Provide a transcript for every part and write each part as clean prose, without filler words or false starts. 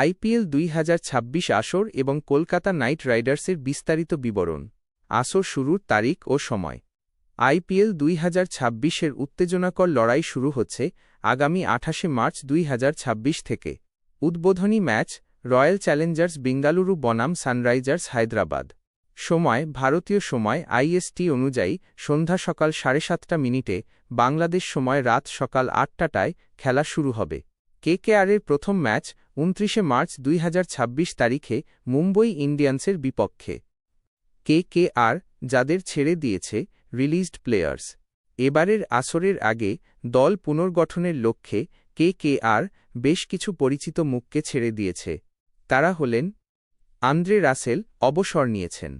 IPL 2026 আসর এবং Kolkata night রাইডার্সের বিস্তারিত বিবরণ। আসর শুরুর তারিখ ও সময়। আইপিএল 2026-এর উত্তেজনাকর লড়াই শুরু হচ্ছে আগামী 28 মার্চ 2026 থেকে। উদ্বোধনী ম্যাচ রয়্যাল চ্যালেঞ্জার্স বেঙ্গালুরু বনাম সানরাইজার্স হায়দ্রাবাদ। সময় ভারতীয় সময় আইএসটি অনুযায়ী সন্ধ্যা সকাল 7:30 বাংলাদেশ সময় রাত সকাল 8টায় খেলা শুরু হবে। কেকেআরের প্রথম ম্যাচ 29 মার্চ 2026 তারিখে মুম্বই ইন্ডিয়ান্সের বিপক্ষে। কেকেআর যাদের ছেড়ে দিয়েছে রিলিজড প্লেয়ার্স। এবারের আসরের আগে দল পুনর্গঠনের লক্ষ্যে কেকেআর বেশ কিছু পরিচিত মুখকে ছেড়ে দিয়েছে। তারা হলেন আন্দ্রে রাসেল অবসর নিয়েছেন,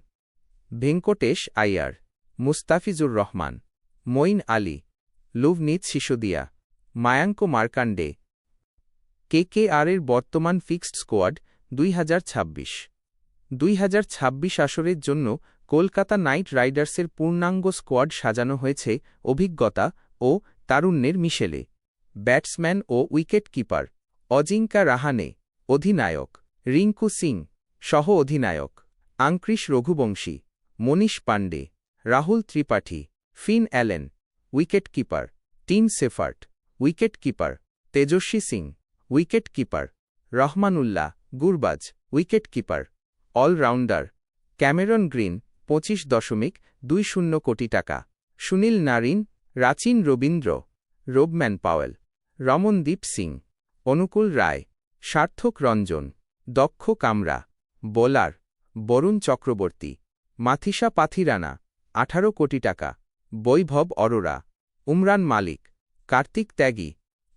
ভেঙ্কটেশ আইয়ার, মুস্তাফিজুর রহমান, মঈন আলী, লুভনীত সিসোদিয়া, মায়াঙ্ক মার্কান্ডে। কেকেআরের বর্তমান ফিক্সড স্কোয়াড 2026 আসরের জন্য কলকাতা নাইট রাইডার্সের পূর্ণাঙ্গ স্কোয়াড সাজানো হয়েছে অভিজ্ঞতা ও তারুণ্যের মিশেলে। ব্যাটসম্যান ও উইকেট কিপার অজিঙ্কা রাহানে, অধিনায়ক রিঙ্কু সিং, সহ অধিনায়ক Angkrish Raghuvanshi, Manish Pandey, Rahul Tripathi, Finn Allen, wicket keeper Tim Seifert, wicket keeper Tejasvi Singh, wicket keeper Rahmanullah Gurbaz, wicket keeper all-rounder Cameron Green 25.20 crore টাকা, Sunil Narine, Rachin Ravindra, Rovman Powell, Ramandeep Singh, Anukul Roy, Sarthak Ranjan, Daksh Kamra. Bowler Varun Chakravarthy, Matheesha Pathirana 18 crore টাকা, বৈভব অরোরা, উমরান মালিক, কার্তিক ত্যাগী,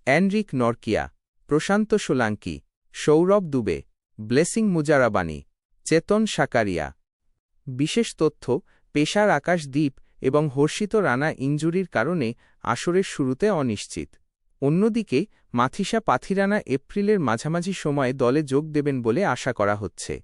অ্যানরিক নরকিয়া, প্রশান্ত সোলাঙ্কি, সৌরভ দুবে, ব্লেসিং মুজারাবানি, চেতন সাকারিয়া। বিশেষ তথ্য পেসার আকাশদীপ এবং হর্ষিত রানা ইনজুরির কারণে আসরের শুরুতে অনিশ্চিত। অন্যদিকে মাথিসা পাথিরানা এপ্রিলের মাঝামাঝি সময়ে দলে যোগ দেবেন বলে আশা করা হচ্ছে।